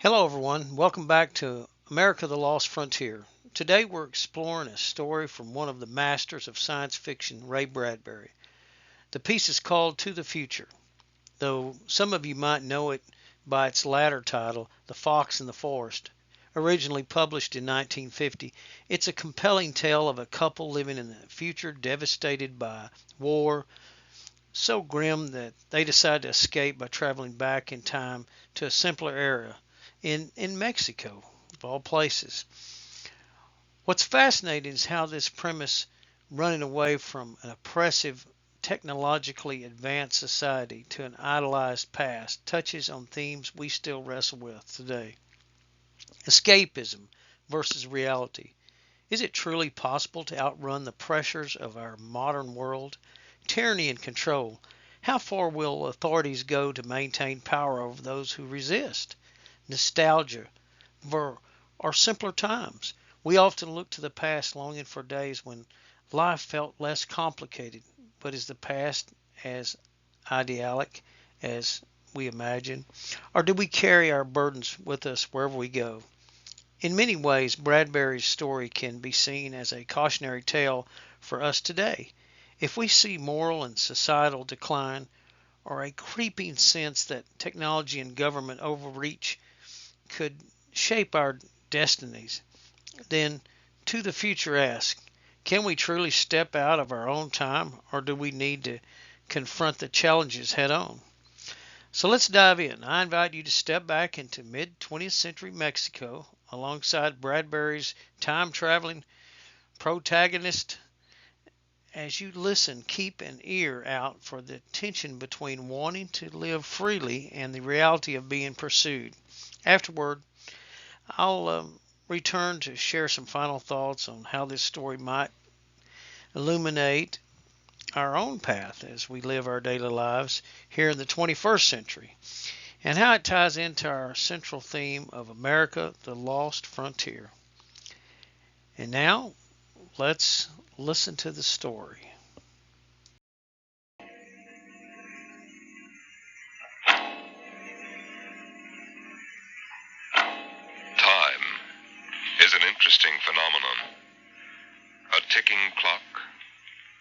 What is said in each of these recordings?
Hello, everyone. Welcome back to America the Lost Frontier. Today we're exploring a story from one of the masters of science fiction, Ray Bradbury. The piece is called To the Future, though some of you might know it by its latter title, The Fox in the Forest. Originally published in 1950, it's a compelling tale of a couple living in a future devastated by war, so grim that they decide to escape by traveling back in time to a simpler era in Mexico, of all places. What's fascinating is how this premise, running away from an oppressive, technologically advanced society to an idealized past, touches on themes we still wrestle with today. Escapism versus reality. Is it truly possible to outrun the pressures of our modern world? Tyranny and control. How far will authorities go to maintain power over those who resist? Nostalgia for our simpler times. We often look to the past longing for days when life felt less complicated, but is the past as idyllic as we imagine? Or do we carry our burdens with us wherever we go? In many ways, Bradbury's story can be seen as a cautionary tale for us today. If we see moral and societal decline, or a creeping sense that technology and government overreach could shape our destinies, then To the Future asks, can we truly step out of our own time, or do we need to confront the challenges head on? So let's dive in. I invite you to step back into mid 20th century Mexico alongside Bradbury's time traveling protagonist. As you listen, keep an ear out for the tension between wanting to live freely and the reality of being pursued. Afterward, I'll return to share some final thoughts on how this story might illuminate our own path as we live our daily lives here in the 21st century, and how it ties into our central theme of America, the Lost Frontier. And now, let's listen to the story. Time is an interesting phenomenon. A ticking clock,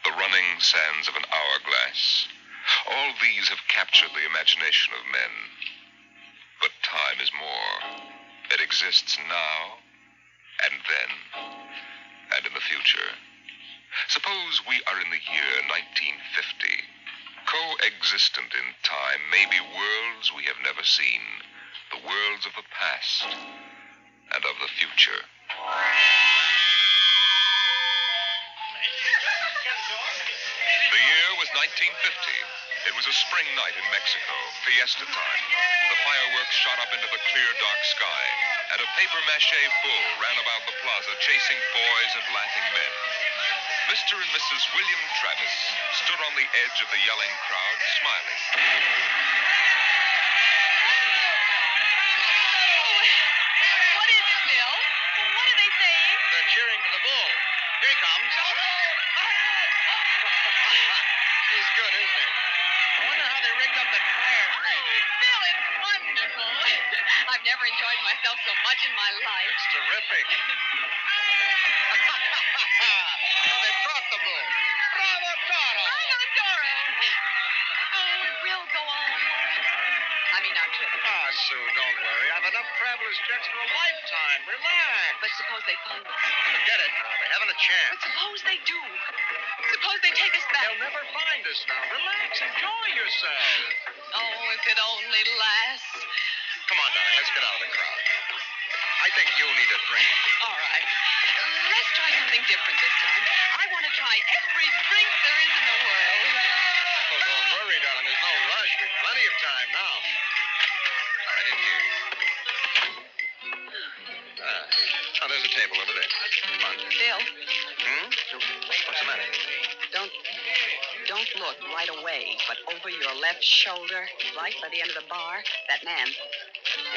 the running sands of an hourglass. All these have captured the imagination of men. But time is more. It exists now, and then, and in the future. Suppose we are in the year 1950. Coexistent in time may be worlds we have never seen, the worlds of the past and of the future. The year was 1950. It was a spring night in Mexico, fiesta time. The fireworks shot up into the clear, dark sky, and a papier-mâché bull ran about the plaza chasing boys and laughing men. Mr. and Mrs. William Travis stood on the edge of the yelling crowd, smiling. What is it, Bill? What are they saying? They're cheering for the bull. Here he comes. He's good, isn't he? I wonder how they rigged up the tire breathing. Bill, it's wonderful. I've never enjoyed myself so much in my life. It's terrific. Oh, they brought the bull. Bravo, Toro! Bravo, Doro. Oh, it will go on, won't it? I mean, our trip. Ah, Sue, don't worry. I've enough traveler's checks for a lifetime. Relax. But suppose they find us. Forget it now. They haven't a chance. But suppose they do. Suppose they take us back. They'll never find us now. Relax. Enjoy yourself. Oh, if it only lasts. Come on, darling. Let's get out of the crowd. I think you need a drink. All right. Let's try something different this time. I want to try every drink there is in the world. Oh, don't worry, darling. There's no rush. We've plenty of time now. All right, in here. Oh, there's a table over there. Come on. Bill, What's the matter? don't look right away, but over your left shoulder, right by the end of the bar, that man.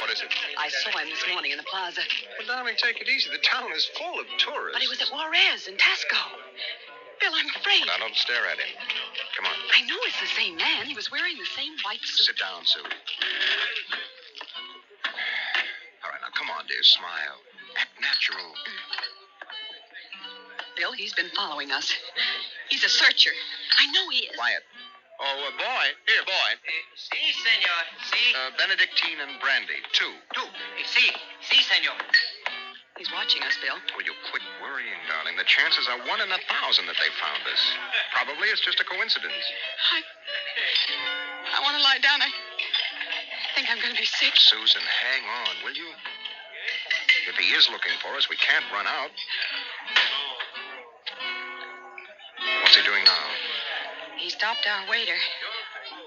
What is it? I saw him this morning in the plaza. Well, darling, take it easy. The town is full of tourists. But he was at Juarez in Tasco. Bill, I'm afraid. Now, don't stare at him. Come on. I know it's the same man. He was wearing the same white suit. Sit down, Sue. dear. Smile. Act natural. Bill, he's been following us. He's a searcher. I know he is. Quiet. Oh, boy. Here, boy. Si, senor. Si. Benedictine and brandy. Two. Si. Si, senor. He's watching us, Bill. Will you quit worrying, darling? The chances are 1 in 1,000 that they found us. Probably it's just a coincidence. I want to lie down. I think I'm going to be sick. Susan, hang on, will you? If he is looking for us, we can't run out. What's he doing now? He stopped our waiter.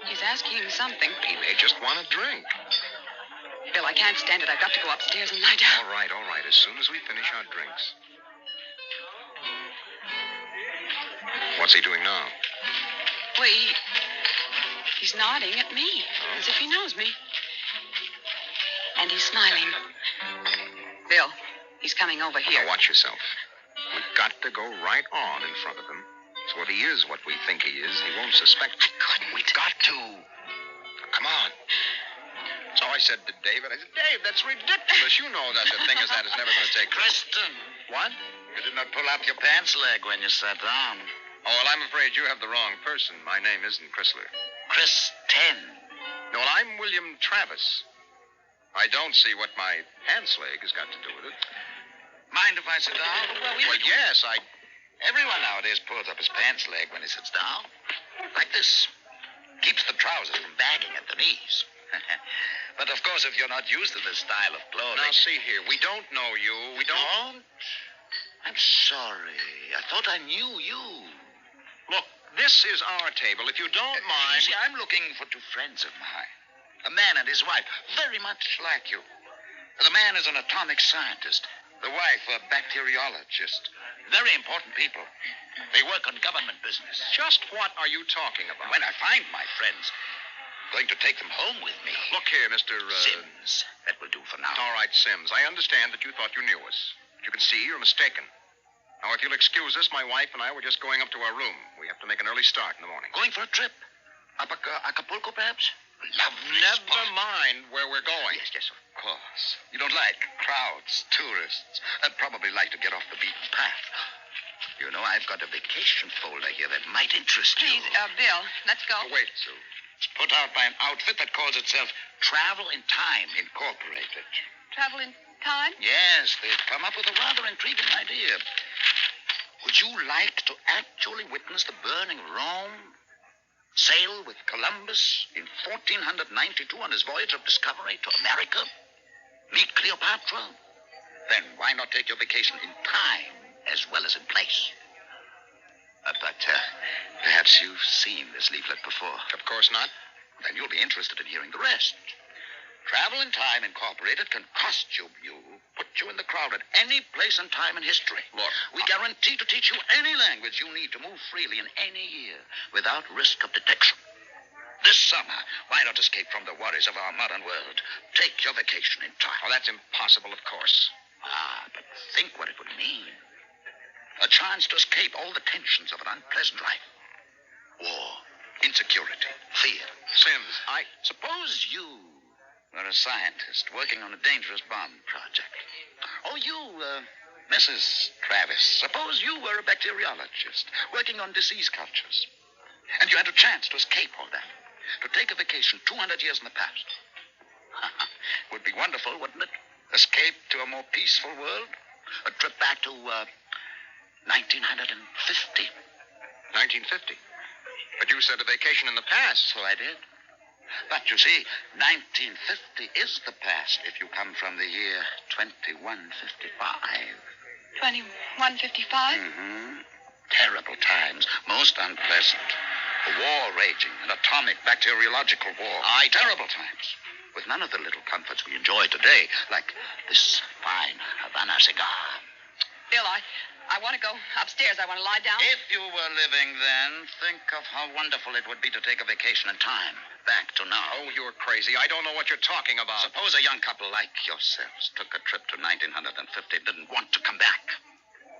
He's asking him something. He may just want a drink. Bill, I can't stand it. I've got to go upstairs and lie down. All right. As soon as we finish our drinks. What's he doing now? Well, he's nodding at me, as if he knows me. And he's smiling. Bill, he's coming over here. Now watch yourself. We've got to go right on in front of him. So if he is what we think he is, he won't suspect. I couldn't. We've got to. Come on. So I said to David, Dave, that's ridiculous. You know that a thing as that is never going to take... Kristen. What? You did not pull up your pants leg when you sat down. Oh, well, I'm afraid you have the wrong person. My name isn't Chrysler. Kristen. No, well, I'm William Travis. I don't see what my pants leg has got to do with it. Mind if I sit down? Well, yes, Everyone nowadays pulls up his pants leg when he sits down. Like this. Keeps the trousers from bagging at the knees. But, of course, if you're not used to this style of clothing... Now, see here. We don't know you. We don't... I'm sorry. I thought I knew you. Look, this is our table. If you don't mind... You see, I'm looking for two friends of mine. A man and his wife, very much like you. The man is an atomic scientist. The wife, a bacteriologist. Very important people. They work on government business. Just what are you talking about? When I find my friends, going to take them home with me. Look here, Mr. Sims. That will do for now. All right, Sims. I understand that you thought you knew us. But you can see you're mistaken. Now, if you'll excuse us, my wife and I were just going up to our room. We have to make an early start in the morning. Going for a trip? Up Acapulco, perhaps? Lovely Never spot. mind where we're going. Yes, of course. You don't like crowds, tourists. I'd probably like to get off the beaten path. You know, I've got a vacation folder here that might interest you. Please, Bill, let's go. Wait, Sue. It's put out by an outfit that calls itself Travel in Time Incorporated. Travel in time? Yes, they've come up with a rather intriguing idea. Would you like to actually witness the burning of Rome? Sail with Columbus in 1492 on his voyage of discovery to America? Meet Cleopatra? Then why not take your vacation in time as well as in place? But perhaps you've seen this leaflet before. Of course not. Then you'll be interested in hearing the rest. Travel in Time Incorporated can costume you, put you in the crowd at any place and time in history. Look, we guarantee to teach you any language you need to move freely in any year without risk of detection. This summer, why not escape from the worries of our modern world? Take your vacation in time. Oh, that's impossible, of course. But think what it would mean. A chance to escape all the tensions of an unpleasant life. War, insecurity, fear. Sims, Suppose you were a scientist working on a dangerous bomb project. Or you, Mrs. Travis, suppose you were a bacteriologist working on disease cultures. And you had a chance to escape all that. To take a vacation 200 years in the past. Would be wonderful, wouldn't it? Escape to a more peaceful world. A trip back to, 1950. 1950. But you said a vacation in the past. So I did. But you see, 1950 is the past if you come from the year 2155. 2155? Mm-hmm. Terrible times, most unpleasant. A war raging, an atomic bacteriological war. Terrible times. With none of the little comforts we enjoy today, like this fine Havana cigar. Bill, I want to go upstairs. I want to lie down. If you were living then, think of how wonderful it would be to take a vacation in time. Back to now. Oh, you're crazy. I don't know what you're talking about. Suppose a young couple like yourselves took a trip to 1950 and didn't want to come back.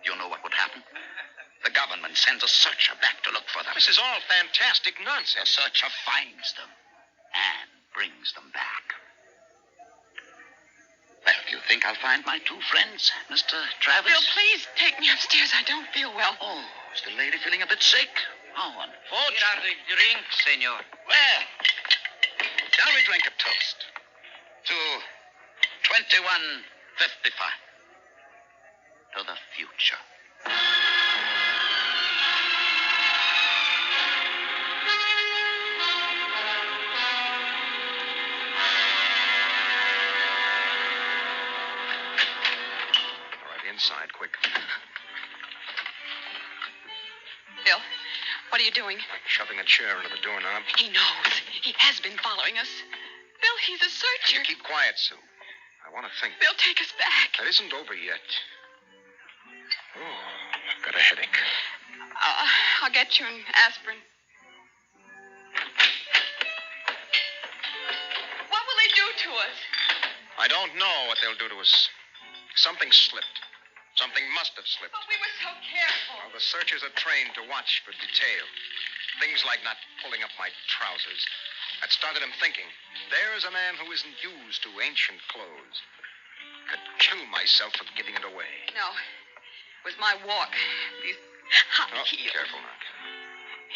You know what would happen? The government sends a searcher back to look for them. This is all fantastic The nonsense. searcher finds them and brings them back. Well, if you think think I'll find my two friends, Mr. Travis? Bill, please take me upstairs. I don't feel well. Oh, is the lady feeling a bit sick? How unfortunate. Here are the drinks, senor. Well, shall we drink a toast to 2155? To the future. Inside, quick. Bill, what are you doing? I'm shoving a chair into the doorknob. He knows. He has been following us. Bill, he's a searcher. Keep quiet, Sue. I want to think. Bill, take us back. That isn't over yet. Oh, I've got a headache. I'll get you an aspirin. What will they do to us? I don't know what they'll do to us. Something slipped. Something must have slipped. But we were so careful. Well, the searchers are trained to watch for detail. Things like not pulling up my trousers. That started him thinking. There's a man who isn't used to ancient clothes. Could kill myself for giving it away. No. It was my walk. These high heels. Careful now.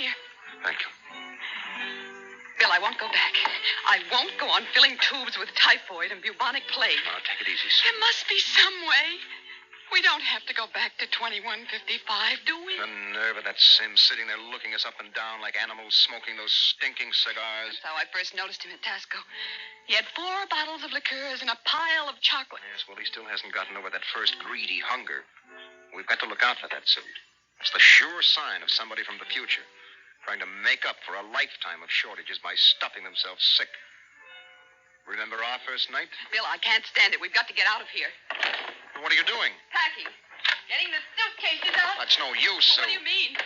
Here. Thank you. Bill, I won't go back. I won't go on filling tubes with typhoid and bubonic plague. Now, take it easy, Sue. There must be some way. We don't have to go back to 2155, do we? The nerve of that Sim sitting there looking us up and down like animals smoking those stinking cigars. That's how I first noticed him at Tasco. He had 4 bottles of liqueurs and a pile of chocolate. Yes, well, he still hasn't gotten over that first greedy hunger. We've got to look out for that suit. It's the sure sign of somebody from the future, trying to make up for a lifetime of shortages by stuffing themselves sick. Remember our first night? Bill, I can't stand it. We've got to get out of here. What are you doing? Packing. Getting the suitcases out. That's no use, Sue. What do you mean?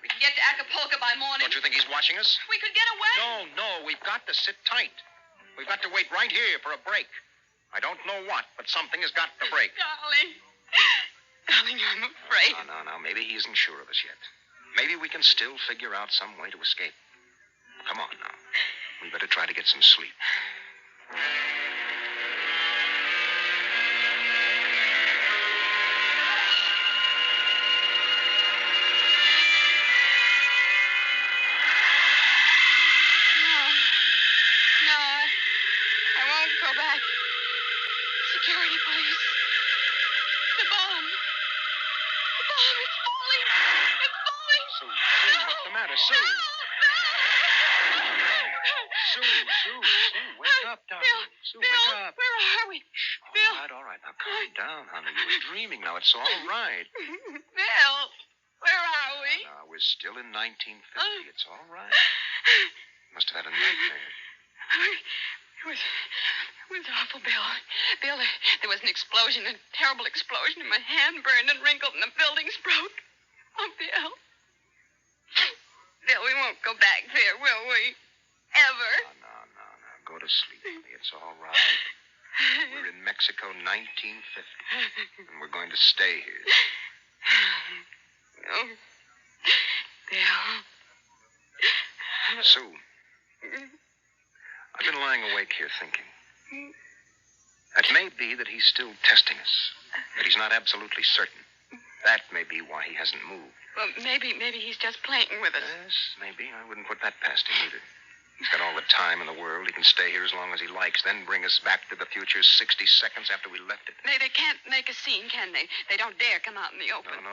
We can get to Acapulco by morning. Don't you think he's watching us? We could get away. No, we've got to sit tight. We've got to wait right here for a break. I don't know what, but something has got to break. Darling. Darling, I'm afraid. No, maybe he isn't sure of us yet. Maybe we can still figure out some way to escape. Come on now. We better try to get some sleep. Security, please. The bomb. The bomb is falling. It's falling. Sue, what's the matter? Sue. No. Sue, wake up, darling. Bill, Sue, Bill, wake up. where are we? Shh, Bill. all right. Now calm down, honey. You were dreaming. Now it's all right. Bill, where are we? Now, we're still in 1950. It's all right. Must have had a nightmare. It was awful, Bill. Bill, there was an explosion, a terrible explosion, and my hand burned and wrinkled, and the buildings broke. Oh, Bill. Bill, we won't go back there, will we? Ever. No. Go to sleep, honey. It's all right. We're in Mexico, 1950, and we're going to stay here. Oh, Bill. Sue, I've been lying awake here thinking. It may be that he's still testing us, that he's not absolutely certain. That may be why he hasn't moved. Well, maybe he's just playing with us. Yes, maybe. I wouldn't put that past him either. He's got all the time in the world. He can stay here as long as he likes, then bring us back to the future 60 seconds after we left it. They can't make a scene, can they? They don't dare come out in the open. No.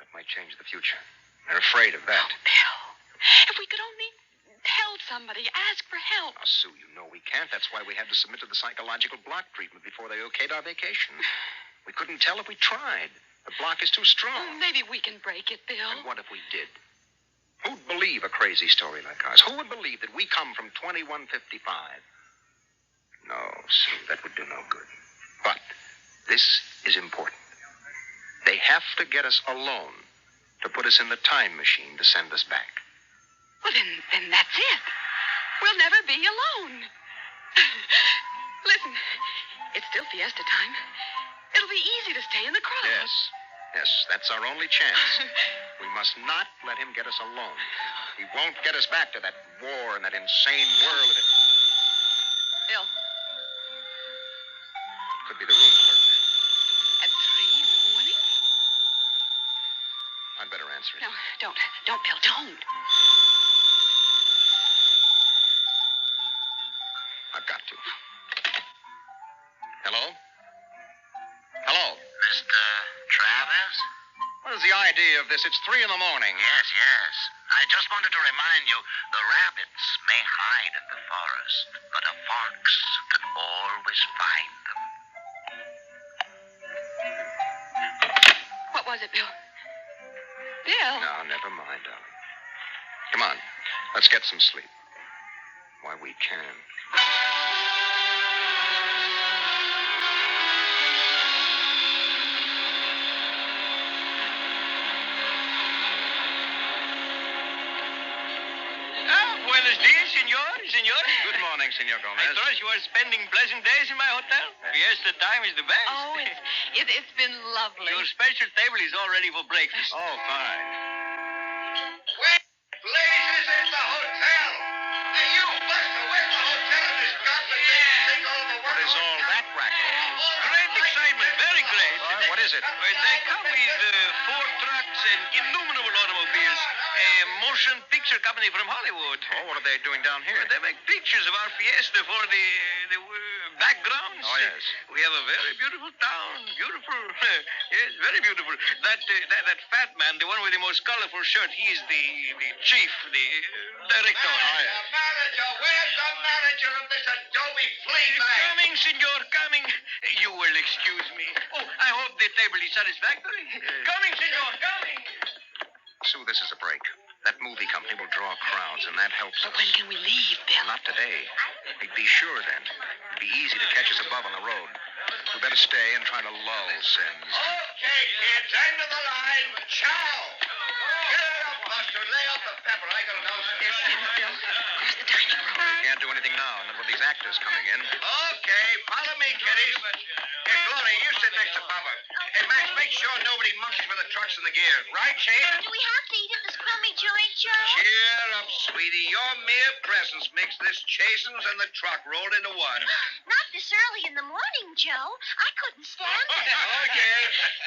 That might change the future. They're afraid of that. Oh, Bill, if we could only tell somebody, ask for help. Now, Sue, you know we can't. That's why we had to submit to the psychological block treatment before they okayed our vacation. We couldn't tell if we tried. The block is too strong. Maybe we can break it, Bill. And what if we did? Who'd believe a crazy story like ours? Who would believe that we come from 2155? No, Sue, that would do no good. But this is important. They have to get us alone to put us in the time machine to send us back. Well, then that's it. We'll never be alone. Listen, it's still fiesta time. It'll be easy to stay in the crowd. Yes, that's our only chance. We must not let him get us alone. He won't get us back to that war and that insane world. Bill. It could be the room clerk. answer it. No, don't. Don't, Bill, don't. I've got to. Hello? Hello? Mr. Travis? What is the idea of this? It's 3 a.m. Yes, yes. I just wanted to remind you, the rabbits may hide in the forest, but a fox can always find them. What was it, Bill? Bill? No, never mind, darling. Come on. Let's get some sleep. Why, we can. Buenos dias, senor. Good morning, Senor I Gomez. trust you are spending pleasant days in my hotel. Fiesta time is the best. Oh, it's been lovely. Your special table is all ready for breakfast. Oh, fine. Wait, ladies, this is the hotel. Hey, you, Buster, where's the hotel in this godforsaken thing all over the What is all that racket? Great excitement, very great. What is it? They come with 4 trucks and innumerable automobiles. A motion picture company from Hollywood. Oh, what are they doing down here? They make pictures of our fiesta for the backgrounds. Oh, yes. We have a very beautiful town. Beautiful. Yes, very beautiful. That fat man, the one with the most colorful shirt, he's the chief, the director. Oh, yes. The manager, where's the manager of this adobe flea bag? Coming, senor, coming. You will excuse me. Oh, I hope the table is satisfactory. Coming, senor, coming. Sue, this is a break. That movie company will draw crowds, and that helps But us. when can we leave, Bill? Not today. We'd be sure then. It'd be easy to catch us above on the road. We better stay and try to lull Sims. Okay, kids, end of the line. Ciao. Get it up, Buster. Lay off the pepper. I got to know something. There's Sims, Bill. There's the dining room. We can't do anything now, not with these actors coming in. Okay, follow me, kiddies. Hey, Gloria, you sit next to Papa. Hey, Max, make sure nobody monkeys with the trucks and the gear. Right, Shane? Do we have to eat at this crummy joint, Joe? Cheer up, sweetie. Your mere presence makes this chasins and the truck rolled into one. Not this early in the morning, Joe. I couldn't stand it. Okay.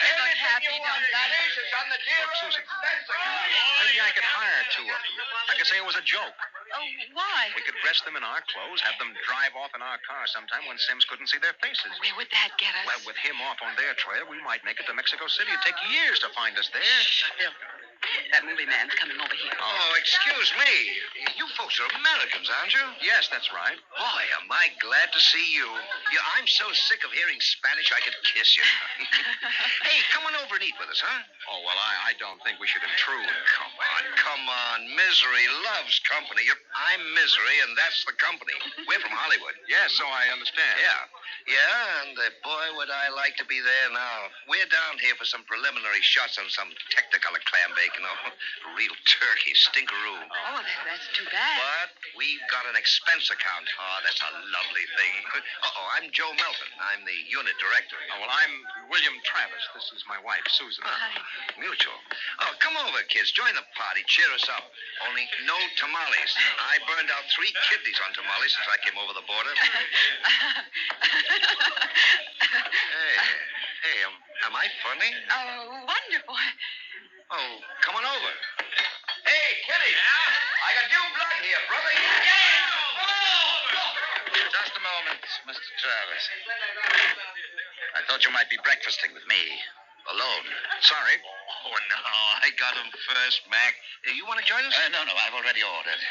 They look Anything happy, you want, don't they? Daddies, it's on the dear Look, old Susan. expense account. Maybe I could hire 2 of them. I could say it was a joke. Oh, why? We could dress them in our clothes, have them drive off in our car sometime when Sims couldn't see their faces. Where would that get us? Well, with him off on their trail, we might make it to Mexico City. It'd take years to find us there. Bill, that movie man's coming over here. Oh, excuse me. You folks are Americans, aren't you? Yes, that's right. Boy, am I glad to see you. I'm so sick of hearing Spanish I could kiss you. Hey, come on over and eat with us, huh? Oh, well, I don't think we should intrude. Come on. Misery loves company. I'm Misery, and that's the company. We're from Hollywood. Yes, so I understand. Yeah, and boy, would I like to be there now. We're down here for some preliminary shots on some Technicolor clam bake, real turkey, stinkeroo. Oh, that's too bad. But we've got an expense account. Oh, that's a lovely thing. I'm Joe Melton. I'm the unit director. Oh, well, I'm William Travis. This is my wife, Susan. Hi. Mutual. Oh, come over, kids. Join the party. Cheer us up. Only no tamales. I burned out 3 kidneys on tamales since I came over the border. Hey, am I funny? Oh, wonderful. Oh, come on over. Hey, Kitty. I got new blood here, brother. Just a moment, Mr. Travis. I thought you might be breakfasting with me. Alone. Sorry. Oh, no. I got him first, Mac. You want to join us? No, I've already ordered.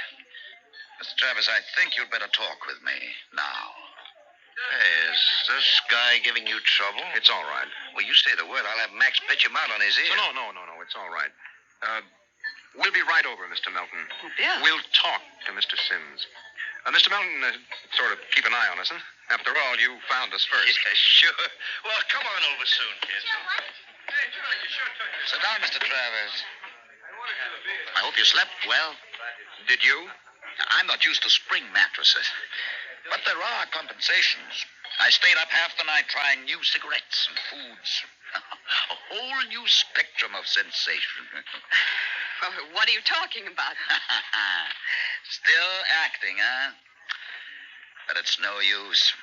Mr. Travis, I think you'd better talk with me now. Hey, is this guy giving you trouble? It's all right. Well, you say the word. I'll have Max pitch him out on his ear. No. It's all right. We'll be right over, Mr. Melton. Oh, Bill. We'll talk to Mr. Sims. Mr. Melton, sort of keep an eye on us, huh? After all, you found us first. Yeah, sure. Well, come on over soon, kids. Sit down, Mr. Travis. I hope you slept well. Did you? I'm not used to spring mattresses. But there are compensations. I stayed up half the night trying new cigarettes and foods. A whole new spectrum of sensation. What are you talking about? Still acting, huh? But it's no use.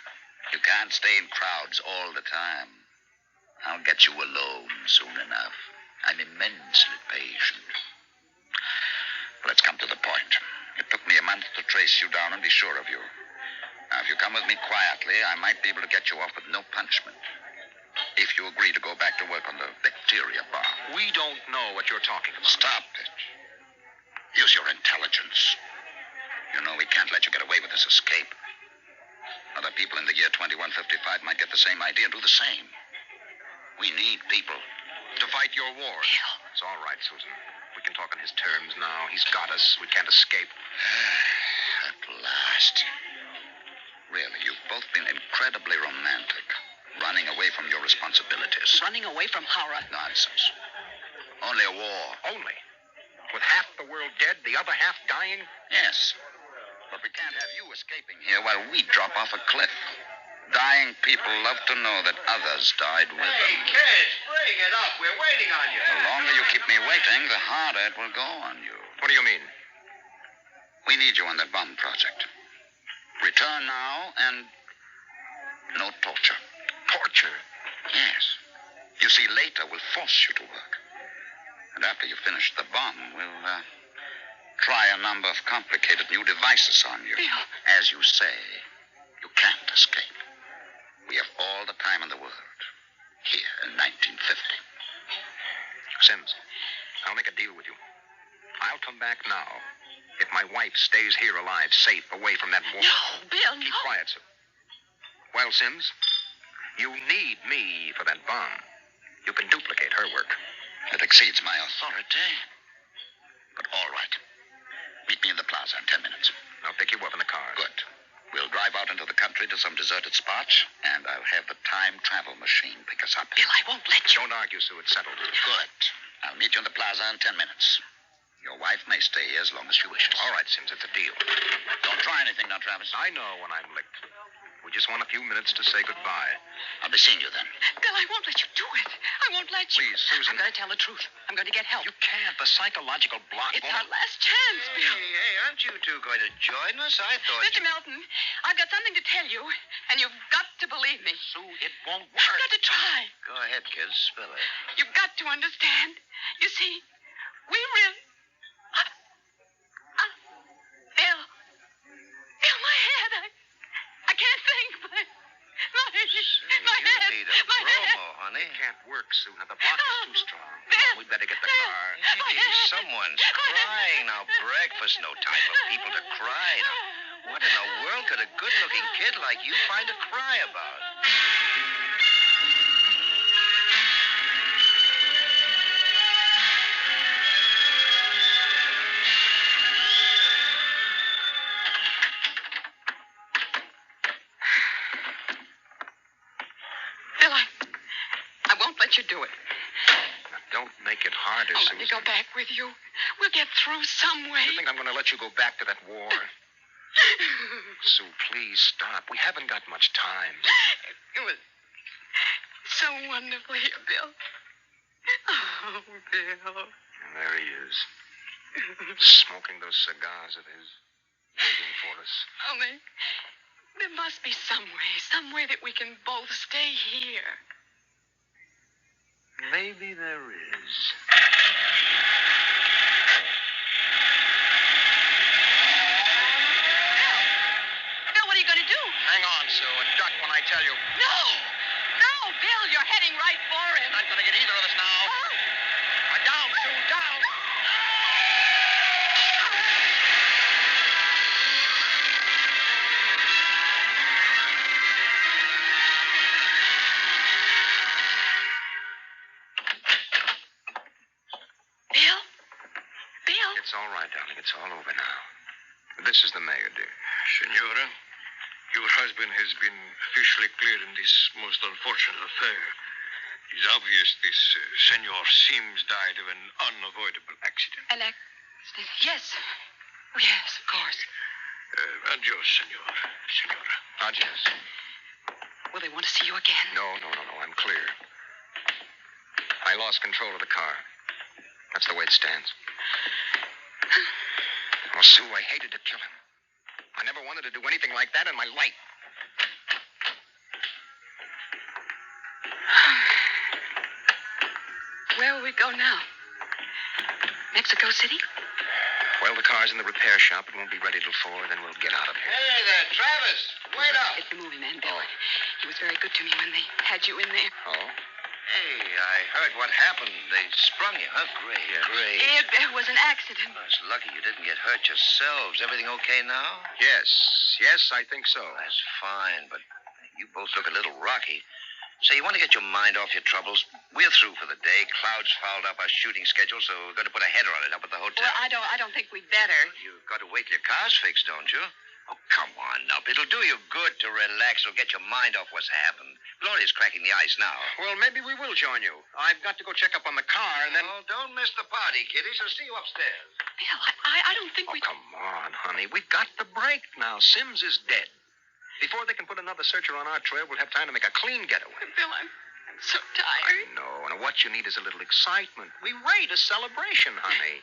You can't stay in crowds all the time. I'll get you alone soon enough. I'm immensely patient. Let's come to the point. It took me a month to trace you down and be sure of you. Now, if you come with me quietly, I might be able to get you off with no punishment. If you agree to go back to work on the bacteria bomb. We don't know what you're talking about. Stop it. Use your intelligence. You know we can't let you get away with this escape. Other people in the year 2155 might get the same idea and do the same. We need people to fight your wars. Bill. It's all right, Susan. We can talk on his terms now. He's got us. We can't escape. At last. Really, you've both been incredibly romantic. Running away from your responsibilities. Running away from horror. Nonsense. Only a war. Only? With half the world dead, the other half dying? Yes. But we can't have you escaping here while we drop off a cliff. Dying people love to know that others died with them. kids, bring it up. We're waiting on you. The longer you keep me waiting, the harder it will go on you. What do you mean? We need you on that bomb project. Return now and no torture. Torture? Yes. You see, later we'll force you to work. And after you finish the bomb, we'll try a number of complicated new devices on you. Bill. As you say, you can't escape. We have all the time in the world. Here in 1950. Sims, I'll make a deal with you. I'll come back now if my wife stays here alive, safe, away from that war. No, Bill, no. Keep quiet, Sue. Well, Sims, you need me for that bomb. You can duplicate her work. It exceeds my authority. But all right. Meet me in the plaza in 10 minutes. I'll pick you up in the car. Good. We'll drive out into the country to some deserted spot, and I'll have the time travel machine pick us up. Bill, I won't let you. Don't argue, Sue. It's settled. Good. I'll meet you in the plaza in 10 minutes. Your wife may stay here as long as she wishes. All right, Sims, it's a deal. Don't try anything now, Travis. I know when I'm licked. We just want a few minutes to say goodbye. I'll be seeing you then. Bill, I won't let you do it. I won't let you. Please, Susan. I'm going to tell the truth. I'm going to get help. You can't. The psychological block It's won't... our last chance, Bill. Hey, aren't you two going to join us? I thought Mr. Melton, I've got something to tell you, and you've got to believe me. Sue, it won't I've work. got to try. Go ahead, kids. Spill it. You've got to understand. You see, we really... Bill. Bill, my head. I can't think. My you head. need a My head. bromo, honey. It can't work, Sue. Now, the block is too strong. Bill. We'd better get the Bill. car. My Hey, head. someone's My head. crying. Now, breakfast, no time for people to cry. Now, what in the world could a good-looking kid like you find to cry about? Bill, I won't let you do it. Now, don't make it harder, I'll Susan. let me go back with you. We'll get through some way. You think I'm going to let you go back to that war? Sue, please stop. We haven't got much time. It was so wonderful here, Bill. Oh, Bill. And there he is, smoking those cigars of his, waiting for us. Oh, there must be some way that we can both stay here. Maybe there is. Bill, what are you going to do? Hang on, Sue, and duck when I tell you. No! No, Bill, you're heading right for him. Not going to get either of us now. Down, Sue, down. Bill? Bill? It's all right, darling. It's all over now. This is the mayor, dear. Senora, your husband has been officially cleared in this most unfortunate affair. It's obvious this Senor Sims died of an unavoidable accident. An accident? Yes. Oh, yes, of course. Adios, Senora. Adios. Will they want to see you again? No. I'm clear. I lost control of the car. That's the way it stands. Oh, Sue, I hated to kill him. I never wanted to do anything like that in my life. Where will we we go now? Mexico City? Well, the car's in the repair shop. It won't be ready till 4, then we'll get out of here. Hey there, Travis. Wait up. It's the movie man, Bill. He was very good to me when they had you in there. Oh? Hey, I heard what happened. They sprung you, huh? Great, great. It was an accident. Oh, it's lucky you didn't get hurt yourselves. Everything okay now? Yes, I think so. That's fine, but you both look a little rocky. So you want to get your mind off your troubles? We're through for the day. Cloud's fouled up our shooting schedule, so we're going to put a header on it up at the hotel. Well, I don't think we'd better. You've got to wait till your car's fixed, don't you? Oh, come on, Nup. It'll do you good to relax. It'll get your mind off what's happened. Gloria's cracking the ice now. Well, maybe we will join you. I've got to go check up on the car, and then... Oh, don't miss the party, kiddies. I'll see you upstairs. Bill, I don't think we... come on, honey. We've got the break now. Sims is dead. Before they can put another searcher on our trail, we'll have time to make a clean getaway. Bill, I'm so tired. I know, and what you need is a little excitement. We rate a celebration, honey.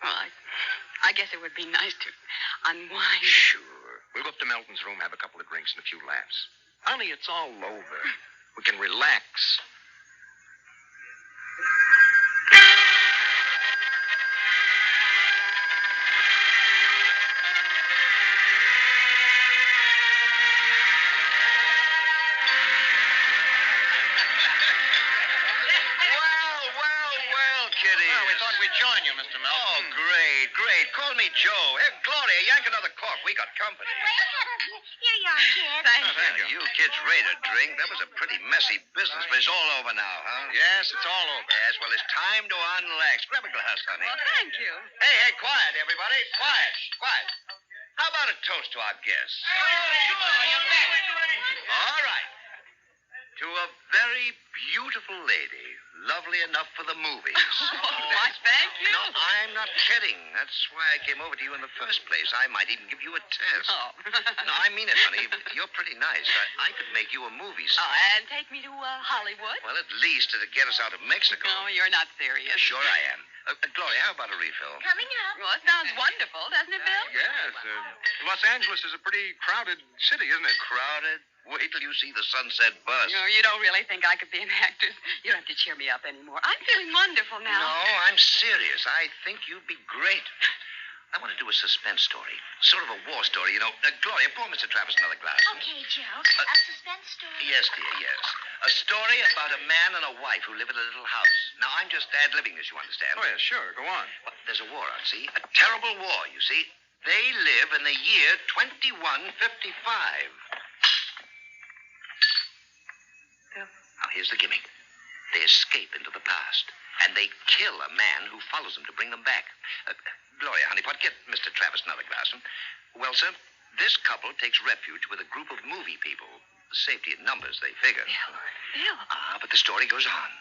Well, I guess it would be nice to unwind. Sure. We'll go up to Melton's room, have a couple of drinks and a few laughs. Honey, it's all over. We can relax. Well, kiddies. Well, we thought we'd join you, Mr. Melton. Oh, great. Call me Joe. Hey, Gloria, yank another cork. We got company. Here you are, kid. Thank you. You kids ready to drink? That was a pretty messy business, but it's all over now, huh? Yes, it's all over. Yes, well, it's time to unlax. Grab a glass, honey. Well, thank you. Hey, quiet, everybody. Quiet. How about a toast to our guests? All right. To a very beautiful lady, lovely enough for the movies. Why, thank you. No, I'm not kidding. That's why I came over to you in the first place. I might even give you a test. Oh. No, I mean it, honey. You're pretty nice. I could make you a movie star. And take me to Hollywood? Well, at least it'd get us out of Mexico. No, you're not serious. Sure I am. Gloria, how about a refill? Coming up. Well, it sounds wonderful, doesn't it, Bill? Yes. Los Angeles is a pretty crowded city, isn't it? Crowded? Wait till you see the sunset bus. No, you don't really think I could be an actress. You don't have to cheer me up anymore. I'm feeling wonderful now. No, I'm serious. I think you'd be great. I want to do a suspense story. Sort of a war story, you know. Gloria, pour Mr. Travis another glass. Okay, Joe. A suspense story. Yes, dear, yes. A story about a man and a wife who live in a little house. Now, I'm just ad-libbing this, you understand? Oh, yeah, sure. Go on. But there's a war on, see? A terrible war, you see. They live in the year 2155. Now, here's the gimmick. They escape into the past, and they kill a man who follows them to bring them back. Gloria, honeypot, get Mr. Travis another glass. Well, sir, this couple takes refuge with a group of movie people. Safety in numbers, they figure. Bill. But the story goes on.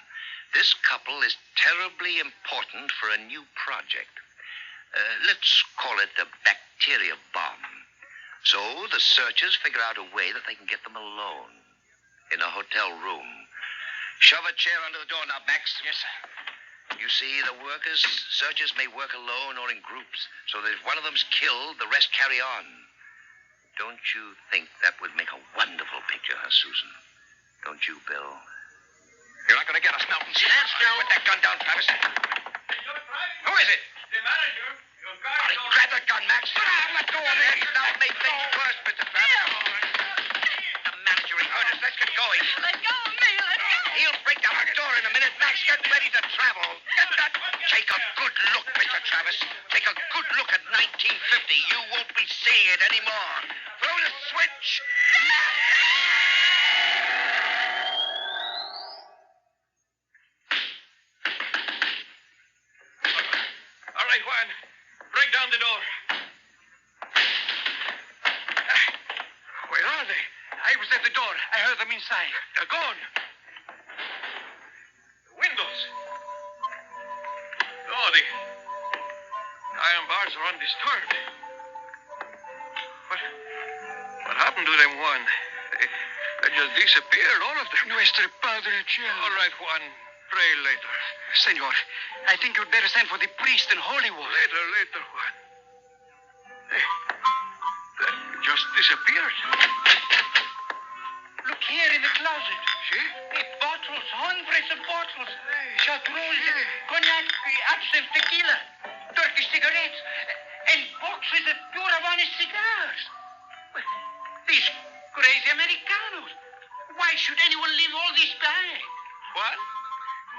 This couple is terribly important for a new project. Let's call it the bacteria bomb. So the searchers figure out a way that they can get them alone in a hotel room. Shove a chair under the door now, Max. Yes, sir. You see, the searchers may work alone or in groups, so that if one of them's killed, the rest carry on. Don't you think that would make a wonderful picture, huh, Susan? Don't you, Bill? You're not going to get us, Melton. Stand still. Put that gun down, Travis. Who is it? The manager. Your car All right, grab that gun, Max. Let go of it. He's now made things worse, Mr. Travis. The manager, he heard us. Let's get going. Let go of me. Let go. He'll break down the door in a minute. Max, get ready to travel. Get that. Take a good look, Mr. Travis. Take a good look at 1950. You won't be seeing it anymore. Throw the switch. All right, Juan. Break down the door. Where are they? I was at the door. I heard them inside. They're gone. The windows. Oh, the iron bars are undisturbed. What happened to them, Juan? They just disappeared, all of them. Nuestro Padre Cielo. All right, Juan. Pray later. Senor, I think you'd better send for the priest in Hollywood. Later, Juan. Hey, that just disappeared. Look here in the closet. See? A bottle. bottles, hundreds of bottles. Chartreuse, cognac, absinthe, tequila, Turkish cigarettes, and boxes of pure Havana cigars. Well, these crazy Americanos. Why should anyone leave all this behind? What?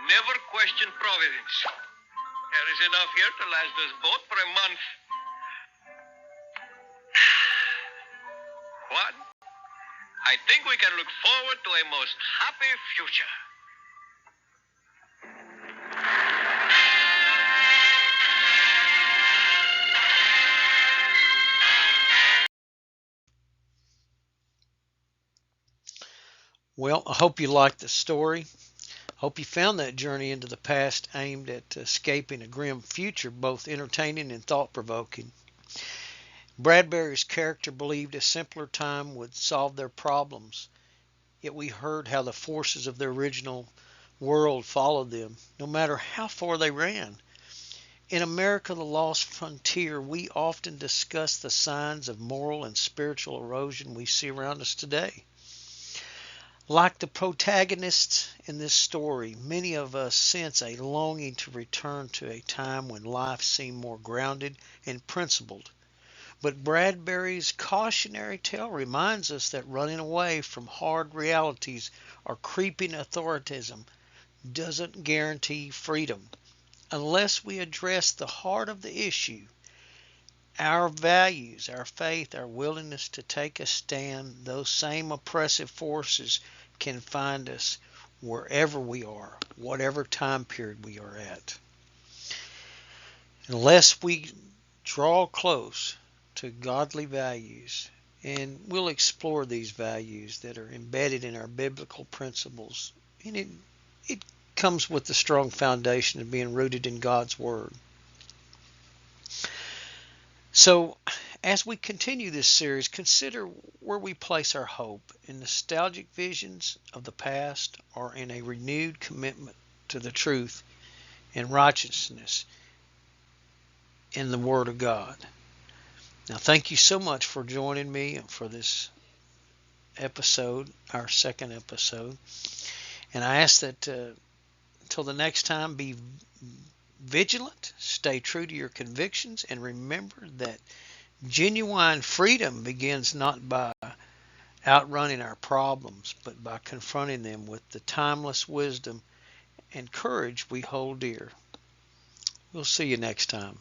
Never question providence. There is enough here to last us both for a month. What? I think we can look forward to a most happy future. Well, I hope you liked the story. Hope you found that journey into the past aimed at escaping a grim future both entertaining and thought-provoking. Bradbury's character believed a simpler time would solve their problems, yet we heard how the forces of the original world followed them, no matter how far they ran. In America, the Lost Frontier, we often discuss the signs of moral and spiritual erosion we see around us today. Like the protagonists in this story, many of us sense a longing to return to a time when life seemed more grounded and principled. But Bradbury's cautionary tale reminds us that running away from hard realities or creeping authoritism doesn't guarantee freedom. Unless we address the heart of the issue, our values, our faith, our willingness to take a stand, those same oppressive forces can find us wherever we are, whatever time period we are at. Unless we draw close to godly values, and we'll explore these values that are embedded in our biblical principles, and it comes with the strong foundation of being rooted in God's Word. So, as we continue this series, consider where we place our hope, in nostalgic visions of the past or in a renewed commitment to the truth and righteousness in the Word of God. Now, thank you so much for joining me for this episode, our second episode. And I ask that until the next time, be vigilant, stay true to your convictions, and remember that genuine freedom begins not by outrunning our problems, but by confronting them with the timeless wisdom and courage we hold dear. We'll see you next time.